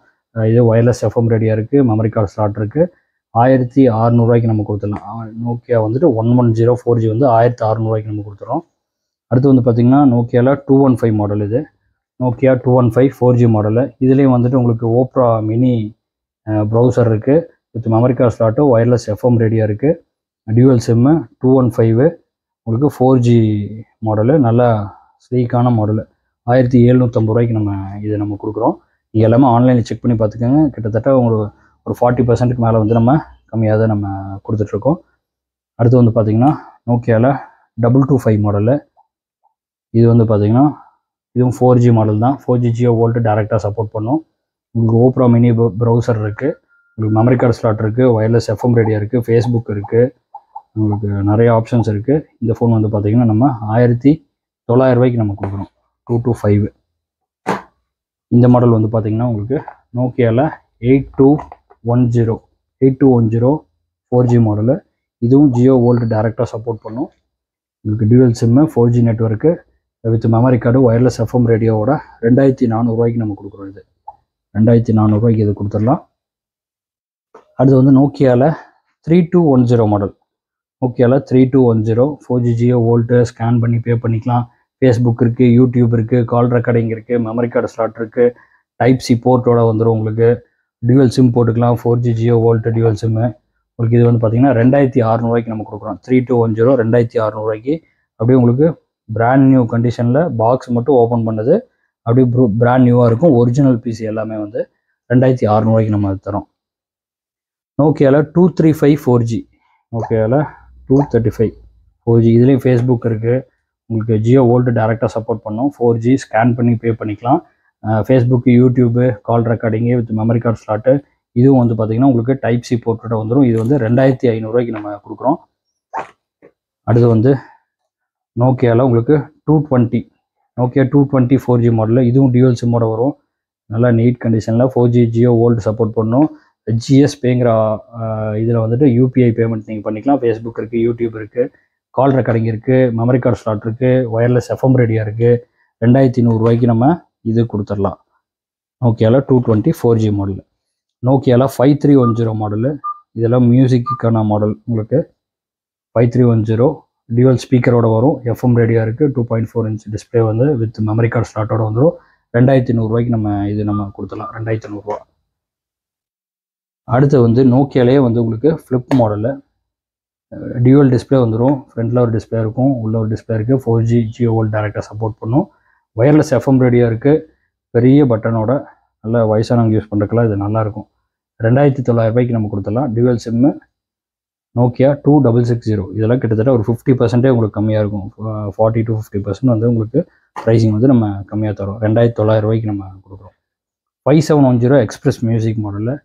இது ஒயர்லெஸ் FM ரேடியோ இருக்குது, மெமரி கார்டு ஸ்லாட் இருக்குது. 1600 நம்ம கொடுத்துடலாம். நோக்கியா வந்துட்டு 110 4G வந்து 1600 நம்ம கொடுத்துறோம். அடுத்து வந்து பார்த்தீங்கன்னா நோக்கியாவில் 215 மாடல், இது நோக்கியா 215 4G மாடலு. இதுலேயும் வந்துட்டு உங்களுக்கு ஓப்ரா மினி ப்ரௌசர் இருக்குது, with memory card slot, wireless FM radio இருக்குது, டியூவல் சிம்மு. 215 உங்களுக்கு 4G மாடலு, நல்லா ஸ்லீக்கான மாடலு. 1750 நம்ம இதை நம்ம கொடுக்குறோம். நீங்கள் எல்லாமே ஆன்லைனில் செக் பண்ணி பார்த்துக்கோங்க. கிட்டத்தட்ட உங்களுக்கு ஒரு 40%க்கு மேலே வந்து நம்ம கம்மியாக தான் நம்ம கொடுத்துட்ருக்கோம். அடுத்து வந்து பார்த்திங்கன்னா நோக்கியாவில் 225 மாடலு. இது வந்து பார்த்திங்கன்னா இதுவும் 4G மாடல் தான். 4G Jio வோல்ட்டு டேரெக்டாக சப்போர்ட் பண்ணும். உங்களுக்கு ஓப்ரா மினி ப்ரௌசர் இருக்குது, உங்களுக்கு மெமரி கார்டு ஸ்லாட் இருக்குது, ஒயர்லெஸ் FM ரேடியோ இருக்குது, ஃபேஸ்புக் இருக்குது, உங்களுக்கு நிறைய ஆப்ஷன்ஸ் இருக்குது. இந்த ஃபோன் வந்து பார்த்திங்கன்னா நம்ம 1900 நம்ம கொடுக்குறோம். 225 இந்த மாடல் வந்து பார்த்திங்கன்னா உங்களுக்கு நோக்கியாவில் 8210 8210 4G மாடலு. இதுவும் ஜியோ வோல்ட் டைரெக்டாக சப்போர்ட் பண்ணும். உங்களுக்கு dual sim 4G network with memory card wireless FM ரேடியோவோட 2400 நம்ம கொடுக்குறோம். இது 2400 இது கொடுத்துடலாம். அடுத்து வந்து நோக்கியாவில் 3210 மாடல். நோக்கியாவில் 3210 4G ஜியோ வோல்ட்டு ஸ்கேன் பண்ணி பே பண்ணிக்கலாம். ஃபேஸ்புக் இருக்குது, யூடியூப் இருக்குது, கால் ரெக்கார்டிங் இருக்குது, மெமரி கார்டு ஸ்லாட் இருக்குது, டைப் சி போர்ட்டோட வந்துடும். உங்களுக்கு டியூவல் சிம் போட்டுக்கலாம். 4G Jio volt dual sim உங்களுக்கு இது வந்து பார்த்தீங்கன்னா 2600 நம்ம கொடுக்குறோம். 3210 2600 அப்படியே உங்களுக்கு பிராண்ட் நியூ கண்டிஷனில் பாக்ஸ் மட்டும் ஓப்பன் பண்ணது அப்படியே பிராண்ட் நியூவாக இருக்கும். ஒரிஜினல் பிசி எல்லாமே வந்து 2600 நம்ம தரோம். நோக்கியாவில் 235 4G. நோக்கியாவில் 235 4G இதுலேயும் ஃபேஸ்புக் இருக்குது. உங்களுக்கு ஜியோ வோல்ட்டு டேரெக்டாக சப்போர்ட் பண்ணோம். 4G ஸ்கேன் பண்ணி பே பண்ணிக்கலாம். Facebook, YouTube, call recording with memory card slot இதுவும் வந்து பார்த்திங்கன்னா உங்களுக்கு டைப் சி போர்ட்டோட வந்துடும். இது வந்து 2500 நம்ம கொடுக்குறோம். அடுத்து வந்து நோக்கியாவில் உங்களுக்கு 220 நோக்கியா 220 4G மாடலில் இதுவும் டியூவல் சிம்மோட வரும். நல்லா நீட் கண்டிஷனில் 4G ஜியோ வோல்ட் சப்போர்ட் பண்ணும். GS பேங்கிற இதில் வந்துட்டு UPI பேமெண்ட் நீங்கள் பண்ணிக்கலாம். ஃபேஸ்புக் இருக்குது, யூடியூப் இருக்குது, கால் ரெக்கார்டிங் இருக்குது, மெமரி கார்டு ஸ்லாட் இருக்குது, ஒயர்லெஸ் FM ரேடியோ இருக்குது. 2100 நம்ம இது கொடுத்துடலாம். நோக்கியாவில் 220 4G மாடல். நோக்கியாவில் 5310 மாடலு. இதெல்லாம் மியூசிக்கான மாடல். உங்களுக்கு 5310 டியூவல் ஸ்பீக்கரோட வரும். FM ரேடியோ இருக்குது. 2.4 inch டிஸ்பிளே வந்து வித் மெமரி கார்டு ஸ்லாட்டோட வந்துடும். 2100 நம்ம இது நம்ம கொடுத்துடலாம். 2500. அடுத்து வந்து நோக்கியாலேயே வந்து உங்களுக்கு ஃப்ளிப் மாடலில் டியூவல் டிஸ்பிளே வந்துடும். ஃப்ரண்ட்டில் ஒரு டிஸ்பிளே இருக்கும், உள்ள ஒரு டிஸ்பிளே இருக்குது. 4G ஜியோ வோல்ட் டேரெக்டாக சப்போர்ட் பண்ணும். ஒயர்லெஸ் FM ரேடியோ இருக்குது. பெரிய பட்டனோட நல்ல வயசானவங்க யூஸ் பண்ணுறதுக்கெல்லாம் இது நல்லாயிருக்கும். 2900 நம்ம கொடுத்துடலாம். Dual sim Nokia 2660. இதெல்லாம் கிட்டத்தட்ட ஒரு 50% உங்களுக்கு கம்மியாக இருக்கும். 40 to 50% வந்து உங்களுக்கு ப்ரைஸிங் வந்து நம்ம கம்மியாக தரோம். 2900 நம்ம கொடுக்குறோம். 5710 எக்ஸ்பிரஸ் மியூசிக் மாடலில்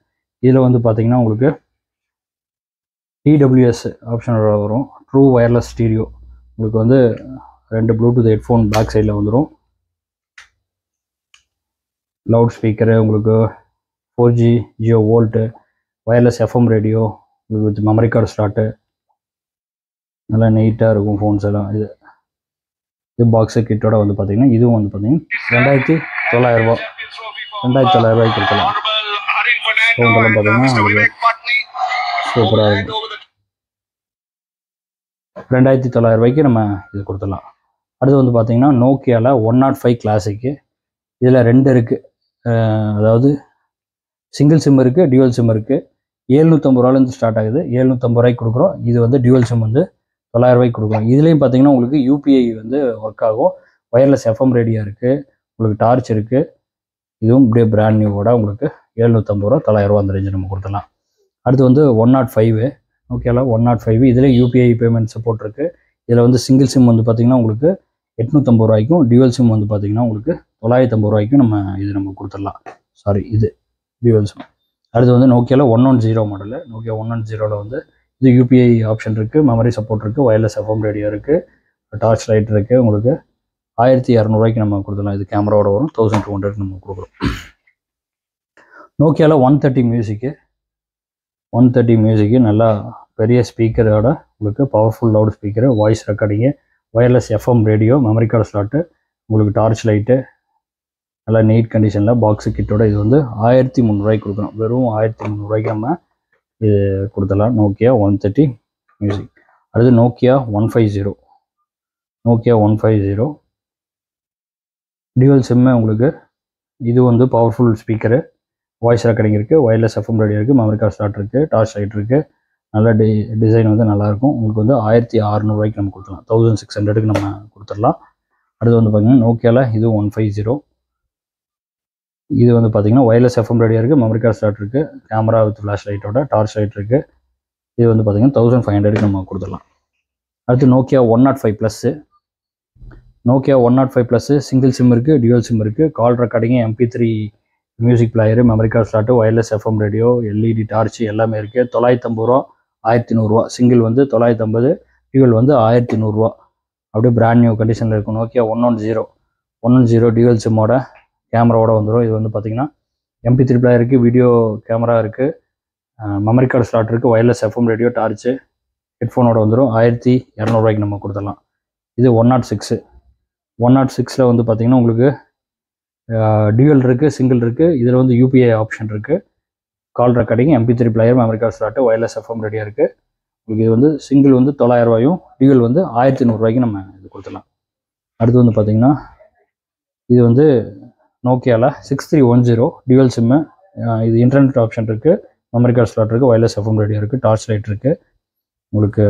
இதில் வந்து பார்த்திங்கன்னா உங்களுக்கு TWS ஆப்ஷனோட வரும். ட்ரூ ஒயர்லெஸ் ஸ்டீரியோ உங்களுக்கு வந்து 2 ப்ளூடூத் ஹெட்ஃபோன் பேக் சைடில் வந்துடும். லவுட் ஸ்பீக்கரு உங்களுக்கு 4G Jio volt wireless FM radio with memory card slot நல்லா நீட்டாக இருக்கும் ஃபோன்ஸ் எல்லாம். இது பாக்ஸு கிட்டோட வந்து பார்த்திங்கன்னா இதுவும் வந்து பார்த்திங்கன்னா 2900 2900 கொடுக்கலாம். ஃபோன்லாம் பார்த்தீங்கன்னா சூப்பராக இருக்கும். 2900 நம்ம இது கொடுத்துடலாம். அடுத்து வந்து பார்த்திங்கன்னா நோக்கியாவில் 105 கிளாசிக்கு. இதில் 2 இருக்குது. அதாவது சிங்கிள் சிம் இருக்குது, டியூவல் சிம் இருக்குது. 750 ஸ்டார்ட் ஆகுது. 750 கொடுக்குறோம். இது வந்து டியூவல் சிம் வந்து 900 கொடுக்குறோம். இதுலேயும் பார்த்தீங்கன்னா உங்களுக்கு UPI வந்து ஒர்க் ஆகும். ஒயர்லெஸ் FM ரேடியோ இருக்குது, உங்களுக்கு டார்ச் இருக்குது. இதுவும் இப்படியே பிராண்ட் நியூவோட உங்களுக்கு 750 900 அந்த ரேஞ்சு நம்ம கொடுத்துடலாம். அடுத்து வந்து 105 ஓகேங்களா. 105 இதில் UPI பேமெண்ட் சப்போர்ட் இருக்குது. இதில் வந்து சிங்கிள் சிம் வந்து பார்த்திங்கன்னா உங்களுக்கு 850 டியூவல் சிம் வந்து பார்த்திங்கன்னா உங்களுக்கு 950 நம்ம கொடுத்துடலாம். சாரி, இது டியூவல் சிம். அடுத்து வந்து நோக்கியாவில் 110 மாடலு. நோக்கியா 110 வந்து இது UPI ஆப்ஷன் இருக்குது, மெமரி சப்போர்ட் இருக்குது, ஒயர்லெஸ் FM ரேடியோ இருக்குது, டார்ச் லைட் இருக்குது. உங்களுக்கு 1200 நம்ம கொடுத்துடலாம். இது கேமராவோட வரும். 1200 நம்ம கொடுக்குறோம். நோக்கியாவில் 130 மியூசிக்கு நல்லா பெரிய ஸ்பீக்கரோட உங்களுக்கு powerful loud speaker, voice recording, wireless FM radio, memory card slot, உங்களுக்கு டார்ச் லைட்டு, நல்லா நீட் கண்டிஷனில் பாக்ஸு கிட்டோட இது வந்து 1300 கொடுக்குறோம். வெறும் 1300 நம்ம இது கொடுத்துடலாம். Nokia 130 music. அடுத்து நோக்கியா 150 டியூவல் சிம்மு. உங்களுக்கு இது வந்து பவர்ஃபுல் ஸ்பீக்கரு, வாய்ஸ் ரெக்கார்டிங் இருக்குது, ஒயர்லெஸ் FM ரேடியோ இருக்குது, மெமரி கார்டு ஸ்லாட் இருக்குது, டார்ச் லைட் இருக்குது. நல்ல டிசைன் வந்து நல்லாயிருக்கும். உங்களுக்கு வந்து 1600 நம்ம கொடுத்துடலாம். 1600 நம்ம கொடுத்துடலாம். அடுத்து வந்து பார்த்திங்கன்னா நோக்கியாவில் இது 150. இது வந்து பார்த்திங்கன்னா ஒயர்லெஸ் FM ரேடியோ இருக்குது, மெமரி கார்டு ஸ்லாட் இருக்குது, கேமரா வித் ஃப்ளாஷ் லைட்டோட, டார்ச் லைட் இருக்குது. இது வந்து பார்த்திங்கன்னா 1500 நம்ம கொடுத்துடலாம். அடுத்து நோக்கியா 105+. நோக்கியா 105+, சிங்கிள் சிம் இருக்குது, டியூவல் சிம் இருக்குது, call recording, MP3 music player, memory card slot, wireless FM radio, LED torch எல்லாமே இருக்குது. 950 1100. சிங்கிள் வந்து 950, டியூவல் வந்து 1100. அப்படியே பிராண்ட் நியூ கண்டிஷனில் இருக்கும். நோக்கியா 110 டியூவல் சிம்மோட கேமராவோட வந்துடும். இது வந்து பார்த்திங்கன்னா MP3 பிளேயர் இருக்குது, வீடியோ கேமரா இருக்குது, மெமரி கார்டு ஸ்லாட் இருக்குது, வயர்லெஸ் எஃப்எம் ரேடியோ, டார்ச்சு, ஹெட்ஃபோனோட வந்துடும். 1200 நம்ம கொடுத்துடலாம். இது 106. 106ல் வந்து பார்த்திங்கன்னா உங்களுக்கு டியூவல் இருக்குது, சிங்கிள் இருக்குது. இதில் வந்து யூபிஐ ஆப்ஷன் இருக்குது, call recording, MP3 player, memory card slot, wireless FM radio இருக்குது. உங்களுக்கு இது வந்து சிங்கிள் வந்து 900 ரூபாயும், டியூவல் வந்து 1100 நம்ம இது கொடுத்துடலாம். அடுத்து வந்து பார்த்திங்கன்னா இது வந்து நோக்கியாவில் 6310 டியூவல் சிம்மு. இது இன்டர்நெட் ஆப்ஷன் இருக்குது, மெமரி கார்டு ஸ்லாட் இருக்குது, வயர்லெஸ் எஃப்எம் ரேடியோ இருக்குது, டார்ச் லைட் இருக்குது. உங்களுக்கு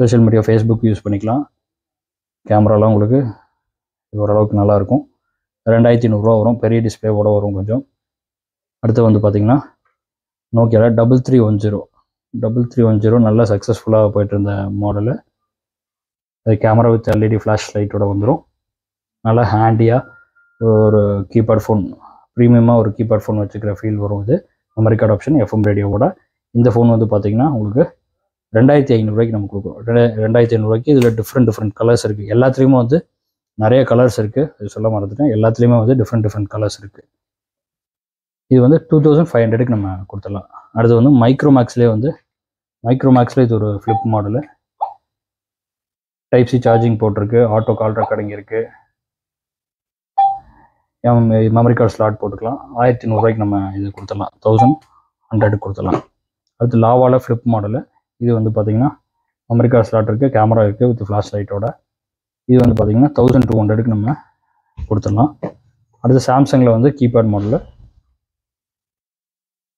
சோஷியல் மீடியா ஃபேஸ்புக் யூஸ் பண்ணிக்கலாம். கேமராலாம் உங்களுக்கு ஓரளவுக்கு நல்லாயிருக்கும். 2500 வரும், பெரிய டிஸ்பிளேவோட வரும் கொஞ்சம். அடுத்து வந்து பார்த்திங்கன்னா நோக்கியாவில் 3310 நல்ல சக்ஸஸ்ஃபுல்லாக போய்ட்டு இருந்த மாடலு. அது கேமரா வித் LED ஃப்ளாஷ் லைட்டோட வந்துடும். நல்லா ஹேண்டியாக ஒரு கீபேட் ஃபோன், ப்ரீமியமாக ஒரு கீபேட் ஃபோன் வச்சுக்கிற ஃபீல் வரும். இது மெமரி கார்டு ஆப்ஷன், எஃப்எம் ரேடியோவோட. இந்த ஃபோன் வந்து பார்த்திங்கன்னா உங்களுக்கு 2500 நம்ம கொடுக்குறோம். 2500 இதில் டிஃப்ரெண்ட் கலர்ஸ் இருக்குது. எல்லாத்துலேயுமே வந்து நிறைய கலர்ஸ் இருக்குது, அது சொல்ல மறந்துட்டேன். எல்லாத்துலேயுமே வந்து டிஃப்ரெண்ட் கலர்ஸ் இருக்குது. இது வந்து 2500 நம்ம கொடுத்துடலாம். அடுத்து வந்து மைக்ரோமேக்ஸ்லேயே இது ஒரு flip model. Type C charging போட்டிருக்கு, ஆட்டோ கால் ரெக்கார்டிங் இருக்குது, மெமரி கார்டு ஸ்லாட் போட்டுக்கலாம். 1100 நம்ம இது கொடுத்துடலாம், 1100 கொடுத்துடலாம். அடுத்து லாவாவில் ஃப்ளிப் மாடலு. இது வந்து பார்த்திங்கன்னா மெமரி கார்டு ஸ்லாட் இருக்குது, கேமரா இருக்குது வித் ஃப்ளாஷ் லைட்டோட. இது வந்து பார்த்திங்கன்னா 1200 நம்ம கொடுத்துடலாம். அடுத்து சாம்சங்கில் வந்து keypad model,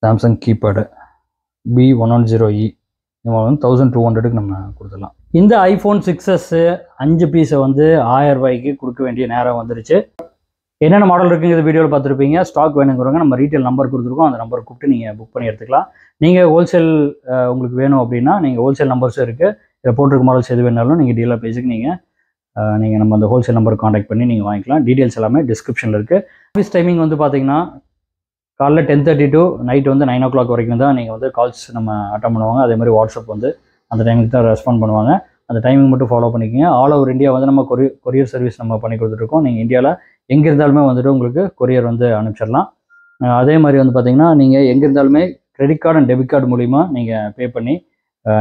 Samsung keypad B110E. நம்ம வந்து 1200 நம்ம கொடுத்துடலாம். இந்த ஐஃபோன் 6s 5 பீஸை வந்து 1000 ரூபாய்க்கு கொடுக்க வேண்டிய நேரம் வந்துருச்சு. என்னென்ன மாடல் இருக்குங்கிற வீடியோவில் பார்த்துருப்பீங்க. ஸ்டாக் வேணுங்கிறவங்க நம்ம ரீட்டைல் நம்பர் கொடுத்துருக்கோம், அந்த நம்பரை கூப்பிட்டு நீங்கள் புக் பண்ணி எடுத்துக்கலாம். நீங்கள் ஹோல்சேல் உங்களுக்கு வேணும் அப்படின்னா நீங்கள் ஹோல்சேல் நம்பர்ஸும் இருக்குது. இதில் போட்டிருக்க மாடல்ஸ் எது வேணாலும் நீங்கள் டீலர் பேஜுக்கு நீங்கள் நம்ம அந்த ஹோல்சேல் நம்பர் காண்டாக்ட் பண்ணி நீங்கள் வாங்கிக்கலாம். டீட்டெயில்ஸ் எல்லாமே டிஸ்கிரிப்ஷனில் இருக்குது. ஆஃபீஸ் டைமிங் வந்து பார்த்தீங்கன்னா காலைல 10:30 to நைட்டு வந்து 9 o'clock வரைக்கும் தான் நீங்கள் வந்து கால்ஸ் நம்ம அட்டன் பண்ணுவாங்க. அதே மாதிரி வாட்ஸ்அப் வந்து அந்த டைமுக்கு தான் ரெஸ்பாண்ட் பண்ணுவாங்க. அந்த டைமிங் மட்டும் ஃபாலோ பண்ணிக்கோங்க. ஆல் ஓவர் இந்தியா வந்து நம்ம கொரியர் சர்வீஸ் நம்ம பண்ணி கொடுத்துட்ருக்கோம். நீங்கள் இந்தியாவில் எங்கே இருந்தாலுமே வந்துட்டு உங்களுக்கு கொரியர் வந்து அனுப்பிச்சிடலாம். அதே மாதிரி வந்து பார்த்திங்கன்னா நீங்கள் எங்கே இருந்தாலுமே credit card and debit card மூலிமா நீங்கள் பே பண்ணி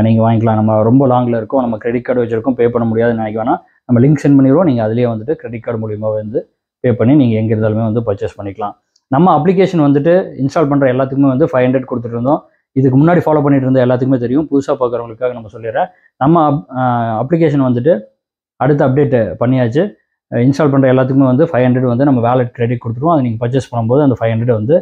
நீங்கள் வாங்கிக்கலாம். நம்ம ரொம்ப லாங்கில் இருக்கோம், நம்ம கிரெடிட் கார்டு வச்சுருக்கோம், பே பண்ண முடியாதுன்னு நினைக்க வேணாம். நம்ம லிங்க் சென்ட் பண்ணிடுவோம், நீங்கள் அதிலேயே வந்துட்டு கிரெடிட் கார்டு மூலிமா வந்து பே பண்ணி நீங்கள் எங்கே இருந்தாலுமே வந்து பர்ச்சேஸ் பண்ணிக்கலாம். நம்ம அப்ளிகேஷன் வந்துட்டு இன்ஸ்டால் பண்ணுற எல்லாத்துக்குமே வந்து 500 கொடுத்துட்டு இருந்தோம். இதுக்கு முன்னாடி ஃபாலோ பண்ணிட்டு இருந்த எல்லாத்துக்குமே தெரியும். புதுசாக பார்க்குறவங்களுக்காக நம்ம சொல்லிடுறேன். நம்ம அப்ளிகேஷன் வந்துட்டு அடுத்த அப்டேட் பண்ணியாச்சு. இன்ஸ்டால் பண்ணுற எல்லாத்துக்குமே வந்து 500 வந்து நம்ம வேலட் கிரெடிட் கொடுத்துருவோம். அது நீங்கள் பர்ச்சேஸ் பண்ணும்போது அந்த 500 வந்து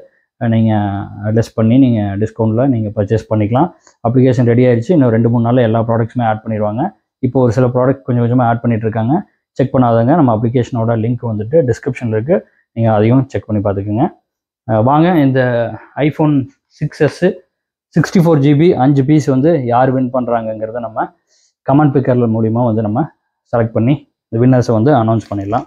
நீங்கள் லெஸ் பண்ணி நீங்கள் டிஸ்கவுண்ட்டில் நீங்கள் பர்ச்சேஸ் பண்ணிக்கலாம். அப்ளிகேஷன் ரெடி ஆகிடுச்சு. இன்னும் 2-3 நாளில் எல்லா ப்ராடக்ட்ஸுமே ஆட் பண்ணிடுவாங்க. இப்போ ஒரு சில ப்ராடக்ட் கொஞ்சம் கொஞ்சமாக ஆட் பண்ணிட்டு இருக்காங்க. செக் பண்ணாதவங்க நம்ம அப்ளிகேஷனோட லிங்க் வந்துட்டு டிஸ்கிரிப்ஷனில் இருக்குது, நீங்கள் அதையும் செக் பண்ணி பார்த்துக்குங்க. வாங்க இந்த ஐஃபோன் 6s 64 GB 5 பீஸ் வந்து யார் வின் பண்ணுறாங்கங்கிறத நம்ம கமெண்ட் பிக்கர் மூலிமா வந்து நம்ம செலக்ட் பண்ணி இந்த வின்னர்ஸை வந்து அனௌன்ஸ் பண்ணிடலாம்.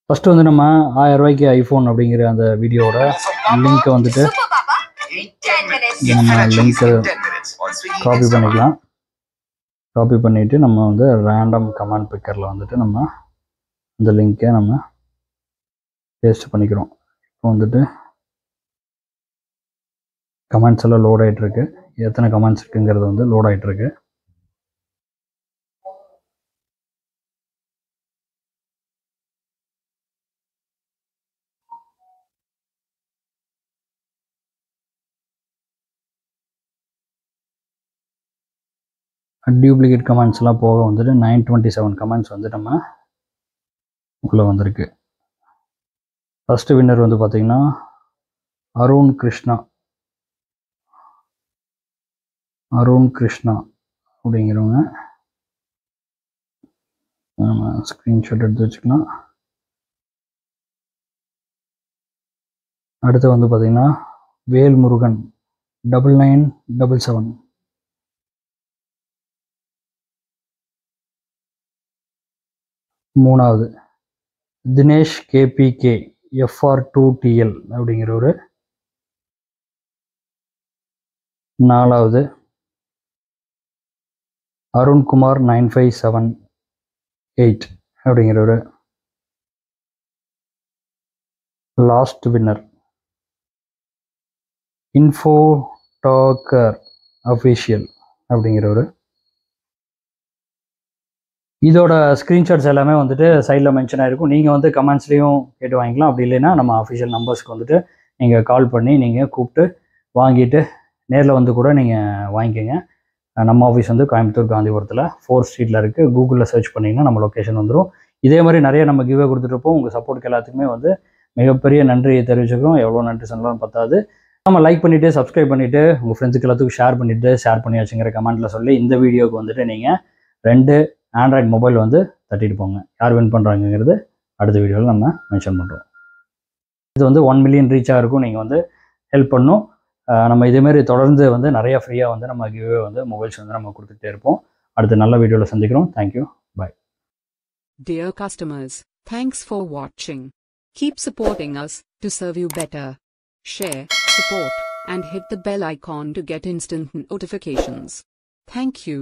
ஃபஸ்ட்டு வந்து நம்ம 1000 ரூபாய்க்கு ஐஃபோன் அப்படிங்கிற அந்த வீடியோவோட லிங்க்கை வந்துட்டு நம்ம லிங்க்கை காப்பி பண்ணிக்கலாம். காப்பி பண்ணிவிட்டு நம்ம வந்து ரேண்டம் கமெண்ட் பிக்கரில் வந்துட்டு நம்ம இந்த லிங்க்கை நம்ம பேஸ்ட் பண்ணிக்கிறோம். இப்போ வந்துட்டு கமெண்ட்ஸ் எல்லாம் லோட் ஆகிட்டுருக்கு. எத்தனை கமெண்ட்ஸ் இருக்குங்கிறது வந்து லோட் ஆகிட்டுருக்கு. டியூப்ளிகேட் கமெண்ட்ஸ்லாம் போக வந்துட்டு 927 கமெண்ட்ஸ் வந்து நம்ம உள்ளே வந்திருக்கு. ஃபஸ்ட்டு வின்னர் வந்து பார்த்திங்கன்னா அருண் கிருஷ்ணா அப்படிங்கிறவங்க. நம்ம ஸ்க்ரீன்ஷாட் எடுத்து வச்சுக்கலாம். அடுத்து வந்து பார்த்திங்கன்னா வேல்முருகன் 9977. மூணாவது தினேஷ் KPK FR2TL அப்படிங்கிறவர். நாலாவது அருண்குமார் 9578 அப்படிங்கிறவர். Last winner info talker official அப்படிங்கிற ஒரு இதோட ஸ்க்ரீன்ஷாட்ஸ் எல்லாமே வந்துட்டு சைடில் மென்ஷன் ஆகிருக்கும். நீங்கள் வந்து கமெண்ட்ஸ்லேயும் கேட்டு வாங்கிக்கலாம். அப்படி இல்லைன்னா நம்ம அஃபிஷியல் நம்பர்ஸ்க்கு வந்துட்டு நீங்கள் கால் பண்ணி நீங்கள் கூப்பிட்டு வாங்கிட்டு நேரில் வந்து கூட நீங்கள் வாங்கிக்கோங்க. நம்ம ஆஃபீஸ் வந்து கோயம்புத்தூர் காந்திபுரத்தில் 4th ஸ்ட்ரீட்டில் இருக்குது. கூகுளில் சர்ச் பண்ணிங்கன்னா நம்ம லொக்கேஷன் வந்துடும். இதே மாதிரி நிறைய நம்ம கிவ்வே கொடுத்துட்ருப்போம். உங்கள் சப்போர்ட்டுக்கு எல்லாத்துக்குமே வந்து மிகப்பெரிய நன்றியை தெரிவிச்சுக்கிறோம். எவ்வளோ நன்றி சொன்னாலும் பத்தாது. நம்ம லைக் பண்ணிவிட்டு சப்ஸ்கிரைப் பண்ணிவிட்டு உங்கள் ஃப்ரெண்ட்ஸுக்கு எல்லாத்துக்கும் ஷேர் பண்ணியாச்சுங்கிற கமெண்ட்டில் சொல்லி இந்த வீடியோவுக்கு வந்துட்டு நீங்கள் 2 ஆண்ட்ராய்டு மொபைல் வந்து தட்டிட்டு போங்க. யார் வின் பண்ணுறாங்கிறது அடுத்த வீடியோவில் நம்ம மென்ஷன் பண்ணுறோம். இது வந்து 1 மில்லியன் ரீச்சாக இருக்கும். நீங்கள் வந்து ஹெல்ப் பண்ணும். நம்ம இதேமாரி தொடர்ந்து வந்து நிறையா ஃப்ரீயாக வந்து நம்ம கிவ்வே வந்து மொபைல்ஸ் வந்து நம்ம கொடுத்துட்டே இருப்போம். அடுத்த நல்ல வீடியோவில் சந்திக்கிறோம். Thank you. Bye. Dear customers, thanks for watching. Keep supporting us to serve you better. Share, support, and hit the bell icon to get instant notifications. Thank you.